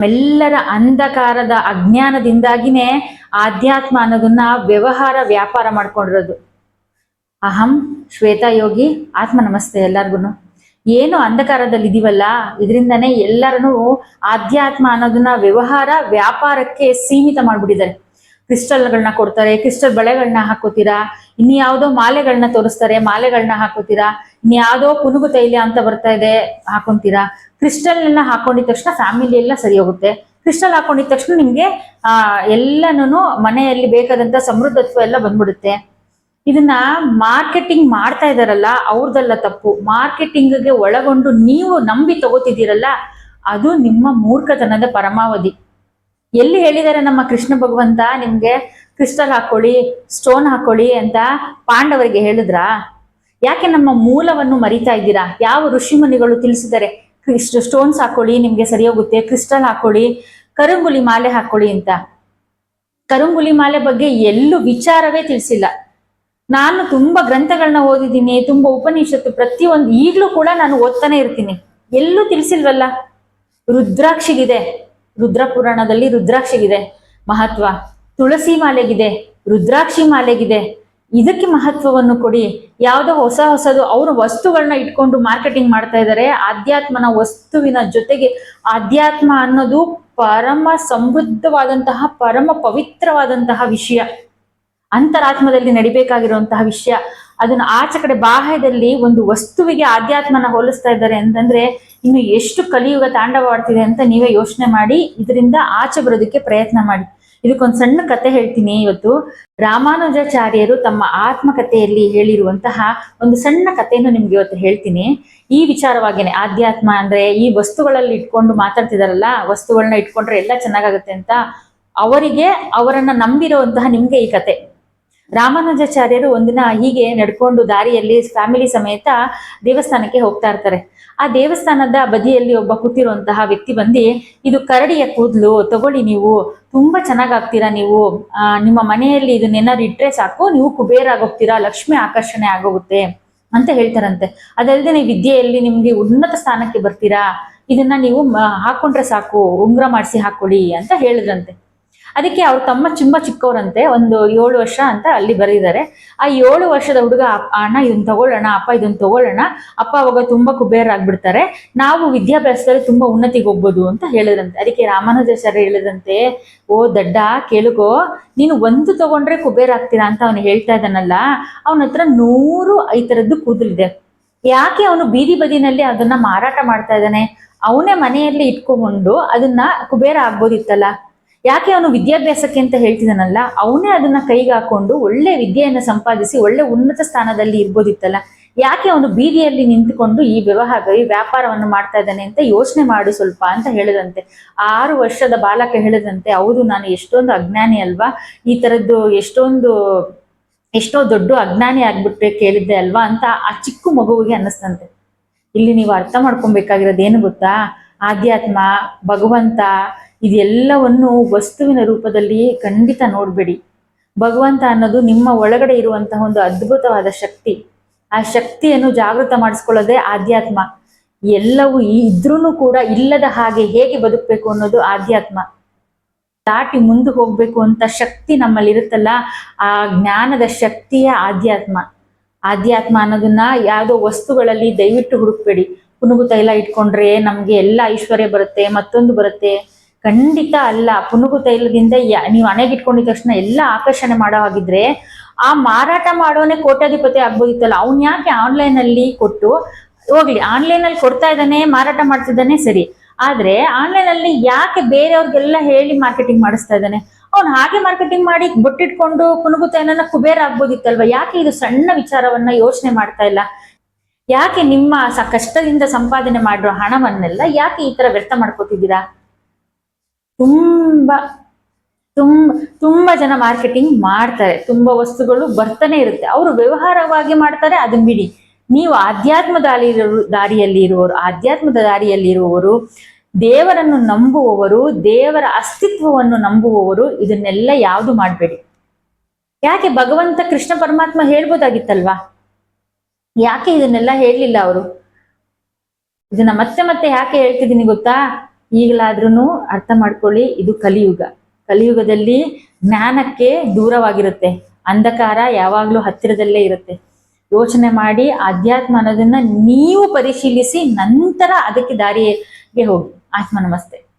ಎಲ್ಲರ ಅಂಧಕಾರದ ಅಜ್ಞಾನದಿಂದಾಗಿನೇ ಆಧ್ಯಾತ್ಮ ಅನ್ನೋದನ್ನ ವ್ಯವಹಾರ ವ್ಯಾಪಾರ ಮಾಡ್ಕೊಂಡಿರೋದು. ಅಹಂ ಶ್ವೇತಾ ಯೋಗಿ. ಆತ್ಮ ನಮಸ್ತೆ ಎಲ್ಲರಿಗೂ. ಏನು ಅಂಧಕಾರದಲ್ಲಿ ಇದೀವಲ್ಲ, ಇದರಿಂದನೇ ಎಲ್ಲರನ್ನು ಆಧ್ಯಾತ್ಮ ಅನ್ನೋದನ್ನ ವ್ಯವಹಾರ ವ್ಯಾಪಾರಕ್ಕೆ ಸೀಮಿತ ಮಾಡ್ಬಿಟ್ಟಿದ್ದಾರೆ. ಕ್ರಿಸ್ಟಲ್ಗಳನ್ನ ಕೊಡ್ತಾರೆ, ಕ್ರಿಸ್ಟಲ್ ಬಳೆಗಳನ್ನ ಹಾಕೋತೀರಾ, ಇನ್ಯಾವುದೋ ಮಾಲೆಗಳನ್ನ ತೋರಿಸ್ತಾರೆ, ಮಾಲೆಗಳನ್ನ ಹಾಕೋತೀರಾ, ಇನ್ಯಾವುದೋ ಪುನುಗು ತೈಲ ಅಂತ ಬರ್ತಾ ಇದೆ ಹಾಕೊಂತೀರಾ. ಕ್ರಿಸ್ಟಲ್ನೆಲ್ಲ ಹಾಕೊಂಡಿದ ತಕ್ಷಣ ಫ್ಯಾಮಿಲಿ ಎಲ್ಲ ಸರಿ ಹೋಗುತ್ತೆ. ಕ್ರಿಸ್ಟಲ್ ಹಾಕೊಂಡಿದ ತಕ್ಷಣ ನಿಮ್ಗೆ ಎಲ್ಲನೂ ಮನೆಯಲ್ಲಿ ಬೇಕಾದಂತ ಸಮೃದ್ಧತ್ವ ಎಲ್ಲ ಬಂದ್ಬಿಡುತ್ತೆ. ಇದನ್ನ ಮಾರ್ಕೆಟಿಂಗ್ ಮಾಡ್ತಾ ಇದಾರಲ್ಲ, ಅವ್ರದೆಲ್ಲ ತಪ್ಪು. ಮಾರ್ಕೆಟಿಂಗ್ಗೆ ಒಳಗೊಂಡು ನೀವು ನಂಬಿ ತಗೋತಿದ್ದೀರಲ್ಲ, ಅದು ನಿಮ್ಮ ಮೂರ್ಖತನದ ಪರಮಾವಧಿ. ಎಲ್ಲಿ ಹೇಳಿದ್ದಾರೆ ನಮ್ಮ ಕೃಷ್ಣ ಭಗವಂತ ನಿಮ್ಗೆ ಕ್ರಿಸ್ಟಲ್ ಹಾಕೊಳ್ಳಿ, ಸ್ಟೋನ್ ಹಾಕೊಳ್ಳಿ ಅಂತ ಪಾಂಡವರಿಗೆ ಹೇಳಿದ್ರಾ? ಯಾಕೆ ನಮ್ಮ ಮೂಲವನ್ನು ಮರಿತಾ ಇದ್ದೀರಾ? ಯಾವ ಋಷಿಮುನಿಗಳು ತಿಳಿಸಿದ್ದಾರೆ ಸ್ಟೋನ್ಸ್ ಹಾಕೊಳ್ಳಿ ನಿಮ್ಗೆ ಸರಿ ಹೋಗುತ್ತೆ, ಕ್ರಿಸ್ಟಲ್ ಹಾಕೊಳ್ಳಿ, ಕರಂಗುಲಿ ಮಾಲೆ ಹಾಕೊಳ್ಳಿ ಅಂತ? ಕರಂಗುಲಿ ಮಾಲೆ ಬಗ್ಗೆ ಎಲ್ಲೂ ವಿಚಾರವೇ ತಿಳಿಸಿಲ್ಲ. ನಾನು ತುಂಬಾ ಗ್ರಂಥಗಳನ್ನ ಓದಿದ್ದೀನಿ, ತುಂಬಾ ಉಪನಿಷತ್ತು, ಪ್ರತಿಯೊಂದು ಈಗಲೂ ಕೂಡ ನಾನು ಓದ್ತಾನೆ ಇರ್ತೀನಿ. ಎಲ್ಲೂ ತಿಳಿಸಿಲ್ವಲ್ಲ. ರುದ್ರಾಕ್ಷಿಗಿದೆ, ರುದ್ರ ಪುರಾಣದಲ್ಲಿ ರುದ್ರಾಕ್ಷಿಗಿದೆ ಮಹತ್ವ. ತುಳಸಿ ಮಾಲೆಗಿದೆ, ರುದ್ರಾಕ್ಷಿ ಮಾಲೆಗಿದೆ. ಇದಕ್ಕೆ ಮಹತ್ವವನ್ನು ಕೊಡಿ. ಯಾವುದೋ ಹೊಸದು ಅವರು ವಸ್ತುಗಳನ್ನ ಇಟ್ಕೊಂಡು ಮಾರ್ಕೆಟಿಂಗ್ ಮಾಡ್ತಾ ಇದ್ದಾರೆ. ಆಧ್ಯಾತ್ಮನ ವಸ್ತುವಿನ ಜೊತೆಗೆ ಆಧ್ಯಾತ್ಮ ಅನ್ನೋದು ಪರಮ ಸಮೃದ್ಧವಾದಂತಹ, ಪರಮ ಪವಿತ್ರವಾದಂತಹ ವಿಷಯ, ಅಂತರಾತ್ಮದಲ್ಲಿ ನಡಿಬೇಕಾಗಿರುವಂತಹ ವಿಷಯ. ಅದನ್ನ ಆಚೆ ಕಡೆ ಬಾಹ್ಯದಲ್ಲಿ ಒಂದು ವಸ್ತುವಿಗೆ ಆಧ್ಯಾತ್ಮನ ಹೋಲಿಸ್ತಾ ಇದ್ದಾರೆ ಅಂತಂದ್ರೆ ಇನ್ನು ಎಷ್ಟು ಕಲಿಯುಗ ತಾಂಡವಾಡ್ತಿದೆ ಅಂತ ನೀವೇ ಯೋಚನೆ ಮಾಡಿ ಇದರಿಂದ ಆಚೆ ಬರೋದಕ್ಕೆ ಪ್ರಯತ್ನ ಮಾಡಿ. ಇದಕ್ಕೊಂದು ಸಣ್ಣ ಕತೆ ಹೇಳ್ತೀನಿ ಇವತ್ತು. ರಾಮಾನುಜಾಚಾರ್ಯರು ತಮ್ಮ ಆತ್ಮಕಥೆಯಲ್ಲಿ ಹೇಳಿರುವಂತಹ ಒಂದು ಸಣ್ಣ ಕಥೆಯನ್ನು ನಿಮ್ಗೆ ಇವತ್ತು ಹೇಳ್ತೀನಿ. ಈ ವಿಚಾರವಾಗೇನೆ, ಆಧ್ಯಾತ್ಮ ಅಂದ್ರೆ ಈ ವಸ್ತುಗಳಲ್ಲಿ ಇಟ್ಕೊಂಡು ಮಾತಾಡ್ತಿದಾರಲ್ಲ, ವಸ್ತುಗಳನ್ನ ಇಟ್ಕೊಂಡ್ರೆ ಎಲ್ಲ ಚೆನ್ನಾಗಾಗುತ್ತೆ ಅಂತ ಅವರಿಗೆ, ಅವರನ್ನ ನಂಬಿರುವಂತಹ ನಿಮ್ಗೆ ಈ ಕತೆ. ರಾಮಾನುಜಾಚಾರ್ಯರು ಒಂದಿನ ಹೀಗೆ ನಡ್ಕೊಂಡು ದಾರಿಯಲ್ಲಿ ಫ್ಯಾಮಿಲಿ ಸಮೇತ ದೇವಸ್ಥಾನಕ್ಕೆ ಹೋಗ್ತಾ ಇರ್ತಾರೆ. ಆ ದೇವಸ್ಥಾನದ ಬದಿಯಲ್ಲಿ ಒಬ್ಬ ಕೂತಿರುವಂತಹ ವ್ಯಕ್ತಿ ಬಂದು, ಇದು ಕರಡಿಯ ಕೂದಲು ತಗೊಳ್ಳಿ, ನೀವು ತುಂಬಾ ಚೆನ್ನಾಗಾಗ್ತೀರಾ, ನೀವು ನಿಮ್ಮ ಮನೆಯಲ್ಲಿ ಇದನ್ನೇನಾದ್ರು ಇಟ್ರೆ ಸಾಕು, ನೀವು ಕುಬೇರ ಆಗೋಗ್ತೀರಾ, ಲಕ್ಷ್ಮಿ ಆಕರ್ಷಣೆ ಆಗೋಗುತ್ತೆ ಅಂತ ಹೇಳ್ತಾರಂತೆ. ಅದಲ್ಲದೆ ನೀವು ವಿದ್ಯೆಯಲ್ಲಿ ನಿಮ್ಗೆ ಉನ್ನತ ಸ್ಥಾನಕ್ಕೆ ಬರ್ತೀರಾ, ಇದನ್ನ ನೀವು ಹಾಕೊಂಡ್ರೆ ಸಾಕು, ಉಂಗುರ ಮಾಡಿಸಿ ಹಾಕೊಳ್ಳಿ ಅಂತ ಹೇಳಿದ್ರಂತೆ. ಅದಕ್ಕೆ ಅವ್ರ ತಮ್ಮ ತುಂಬಾ ಚಿಕ್ಕವರಂತೆ, ಒಂದು 7 ವರ್ಷ ಅಂತ ಅಲ್ಲಿ ಬರೀತಾರೆ. ಆ 7 ವರ್ಷದ ಹುಡುಗ, ಅಣ್ಣ ಇದನ್ನ ತಗೊಳ್ಳೋಣ, ಅಪ್ಪ ಇದನ್ನ ತಗೊಳ್ಳೋಣ, ಅಪ್ಪ ಅವಾಗ ತುಂಬಾ ಕುಬೇರ ಆಗ್ಬಿಡ್ತಾರೆ, ನಾವು ವಿದ್ಯಾಭ್ಯಾಸದಲ್ಲಿ ತುಂಬಾ ಉನ್ನತಿಗೆ ಹೋಗ್ಬೋದು ಅಂತ ಹೇಳಿದ್ರಂತೆ. ಅದಕ್ಕೆ ರಾಮಾನುಜಾಚಾರ್ಯ ಹೇಳಿದಂತೆ, ಓ ದಡ್ಡ ಕೇಳುಗೋ, ನೀನು ಒಂದು ತಗೊಂಡ್ರೆ ಕುಬೇರ ಆಗ್ತೀರಾ ಅಂತ ಅವನು ಹೇಳ್ತಾ ಇದ್ದಾನಲ್ಲ, ಅವನ ಹತ್ರ 100 ಈ ತರದ್ದು ಕೂದಲಿದೆ. ಯಾಕೆ ಅವನು ಬೀದಿ ಬದಿನಲ್ಲಿ ಅದನ್ನ ಮಾರಾಟ ಮಾಡ್ತಾ ಇದ್ದಾನೆ? ಅವನೇ ಮನೆಯಲ್ಲಿ ಇಟ್ಕೊಂಡು ಅದನ್ನ ಕುಬೇರ ಆಗ್ಬೋದಿತ್ತಲ್ಲ. ಯಾಕೆ ಅವನು ವಿದ್ಯಾಭ್ಯಾಸಕ್ಕೆ ಅಂತ ಹೇಳ್ತಿದ್ದಾನಲ್ಲ, ಅವನೇ ಅದನ್ನ ಕೈಗೆ ಹಾಕೊಂಡು ಒಳ್ಳೆ ವಿದ್ಯೆಯನ್ನು ಸಂಪಾದಿಸಿ ಒಳ್ಳೆ ಉನ್ನತ ಸ್ಥಾನದಲ್ಲಿ ಇರ್ಬೋದಿತ್ತಲ್ಲ. ಯಾಕೆ ಅವನು ಬೀದಿಯಲ್ಲಿ ನಿಂತುಕೊಂಡು ಈ ವ್ಯಾಪಾರವನ್ನು ಮಾಡ್ತಾ ಇದ್ದಾನೆ ಅಂತ ಯೋಚನೆ ಮಾಡು ಸ್ವಲ್ಪ ಅಂತ ಹೇಳಿದಂತೆ. 6 ವರ್ಷದ ಬಾಲಕ ಹೇಳಿದಂತೆ, ಹೌದು ನಾನು ಎಷ್ಟೊಂದು ಅಜ್ಞಾನಿ ಅಲ್ವಾ, ಈ ತರದ್ದು ಎಷ್ಟೋ ದೊಡ್ಡ ಅಜ್ಞಾನಿ ಆಗ್ಬಿಟ್ರೆ ಕೇಳಿದ್ದೆ ಅಲ್ವಾ ಅಂತ ಆ ಚಿಕ್ಕ ಮಗುವಿಗೆ ಅನ್ನಿಸ್ತಂತೆ. ಇಲ್ಲಿ ನೀವು ಅರ್ಥ ಮಾಡ್ಕೊಬೇಕಾಗಿರೋದು ಏನು ಗೊತ್ತಾ? ಆಧ್ಯಾತ್ಮ, ಭಗವಂತ, ಇದೆಲ್ಲವನ್ನು ವಸ್ತುವಿನ ರೂಪದಲ್ಲಿ ಖಂಡಿತ ನೋಡ್ಬೇಡಿ. ಭಗವಂತ ಅನ್ನೋದು ನಿಮ್ಮ ಒಳಗಡೆ ಇರುವಂತಹ ಒಂದು ಅದ್ಭುತವಾದ ಶಕ್ತಿ. ಆ ಶಕ್ತಿಯನ್ನು ಜಾಗೃತ ಮಾಡಿಸ್ಕೊಳ್ಳೋದೇ ಆಧ್ಯಾತ್ಮ. ಎಲ್ಲವೂ ಇದ್ರೂ ಕೂಡ ಇಲ್ಲದ ಹಾಗೆ ಹೇಗೆ ಬದುಕಬೇಕು ಅನ್ನೋದು ಆಧ್ಯಾತ್ಮ. ದಾಟಿ ಮುಂದೆ ಹೋಗ್ಬೇಕು ಅಂತ ಶಕ್ತಿ ನಮ್ಮಲ್ಲಿ ಇರುತ್ತಲ್ಲ, ಆ ಜ್ಞಾನದ ಶಕ್ತಿಯೇ ಆಧ್ಯಾತ್ಮ. ಆಧ್ಯಾತ್ಮ ಅನ್ನೋದನ್ನ ಯಾವುದೋ ವಸ್ತುಗಳಲ್ಲಿ ದಯವಿಟ್ಟು ಹುಡುಕ್ಬೇಡಿ. ಪುನುಗು ತೈಲ ಇಟ್ಕೊಂಡ್ರೆ ನಮ್ಗೆ ಎಲ್ಲ ಐಶ್ವರ್ಯ ಬರುತ್ತೆ, ಮತ್ತೊಂದು ಬರುತ್ತೆ. ಖಂಡಿತ ಅಲ್ಲ. ಪುನುಗು ತೈಲದಿಂದ ನೀವು ಹಣೆಗೆ ಇಟ್ಕೊಂಡಿದ ತಕ್ಷಣ ಎಲ್ಲ ಆಕರ್ಷಣೆ ಮಾಡೋ ಹಾಗಿದ್ರೆ ಆ ಮಾರಾಟ ಮಾಡೋನೆ ಕೋಟ್ಯಾಧಿಪತಿ ಆಗ್ಬೋದಿತ್ತಲ್ಲ. ಅವ್ನ್ ಯಾಕೆ ಆನ್ಲೈನ್ ಅಲ್ಲಿ ಕೊಟ್ಟು ಹೋಗ್ಲಿ, ಆನ್ಲೈನ್ ಅಲ್ಲಿ ಕೊಡ್ತಾ ಇದ್ದಾನೆ, ಮಾರಾಟ ಮಾಡ್ತಿದ್ದಾನೆ ಸರಿ, ಆದ್ರೆ ಆನ್ಲೈನ್ ಅಲ್ಲಿ ಯಾಕೆ ಬೇರೆಯವ್ರಿಗೆಲ್ಲ ಹೇಳಿ ಮಾರ್ಕೆಟಿಂಗ್ ಮಾಡಿಸ್ತಾ ಇದ್ದಾನೆ? ಅವ್ನು ಹಾಗೆ ಮಾರ್ಕೆಟಿಂಗ್ ಮಾಡಿ ಬೊಟ್ಟಿಟ್ಕೊಂಡು ಪುನುಗು ತೈಲನ ಕುಬೇರ ಆಗ್ಬೋದಿತ್ತಲ್ವ. ಯಾಕೆ ಇದು ಸಣ್ಣ ವಿಚಾರವನ್ನ ಯೋಚನೆ ಮಾಡ್ತಾ ಇಲ್ಲ? ಯಾಕೆ ನಿಮ್ಮ ಕಷ್ಟದಿಂದ ಸಂಪಾದನೆ ಮಾಡಿರೋ ಹಣವನ್ನೆಲ್ಲ ಯಾಕೆ ಈ ತರ ವ್ಯರ್ಥ ಮಾಡ್ಕೋತಿದ್ದೀರಾ? ತುಂಬಾ ಜನ ಮಾರ್ಕೆಟಿಂಗ್ ಮಾಡ್ತಾರೆ, ತುಂಬಾ ವಸ್ತುಗಳು ಬರ್ತಾನೆ ಇರುತ್ತೆ, ಅವರು ವ್ಯವಹಾರವಾಗಿ ಮಾಡ್ತಾರೆ, ಅದನ್ನ ಬಿಡಿ. ನೀವು ಆಧ್ಯಾತ್ಮದ ದಾರಿಯಲ್ಲಿ ಇರುವವರು, ದೇವರನ್ನು ನಂಬುವವರು, ದೇವರ ಅಸ್ತಿತ್ವವನ್ನು ನಂಬುವವರು ಇದನ್ನೆಲ್ಲ ಯಾವುದು ಮಾಡಬೇಡಿ. ಯಾಕೆ ಭಗವಂತ ಕೃಷ್ಣ ಪರಮಾತ್ಮ ಹೇಳ್ಬೋದಾಗಿತ್ತಲ್ವಾ? ಯಾಕೆ ಇದನ್ನೆಲ್ಲ ಹೇಳಲಿಲ್ಲ ಅವರು? ಇದನ್ನ ಮತ್ತೆ ಮತ್ತೆ ಯಾಕೆ ಹೇಳ್ತಿದ್ದೀನಿ ಗೊತ್ತಾ? ಈಗಲಾದ್ರೂ ಅರ್ಥ ಮಾಡ್ಕೊಳ್ಳಿ, ಇದು ಕಲಿಯುಗ. ಕಲಿಯುಗದಲ್ಲಿ ಜ್ಞಾನಕ್ಕೆ ದೂರವಾಗಿರುತ್ತೆ, ಅಂಧಕಾರ ಯಾವಾಗಲೂ ಹತ್ತಿರದಲ್ಲೇ ಇರುತ್ತೆ. ಯೋಚನೆ ಮಾಡಿ ಆಧ್ಯಾತ್ಮ ಅನ್ನೋದನ್ನ ನೀವು ಪರಿಶೀಲಿಸಿ ನಂತರ ಅದಕ್ಕೆ ದಾರಿಗೆ ಹೋಗಿ. ಆತ್ಮ ನಮಸ್ತೆ.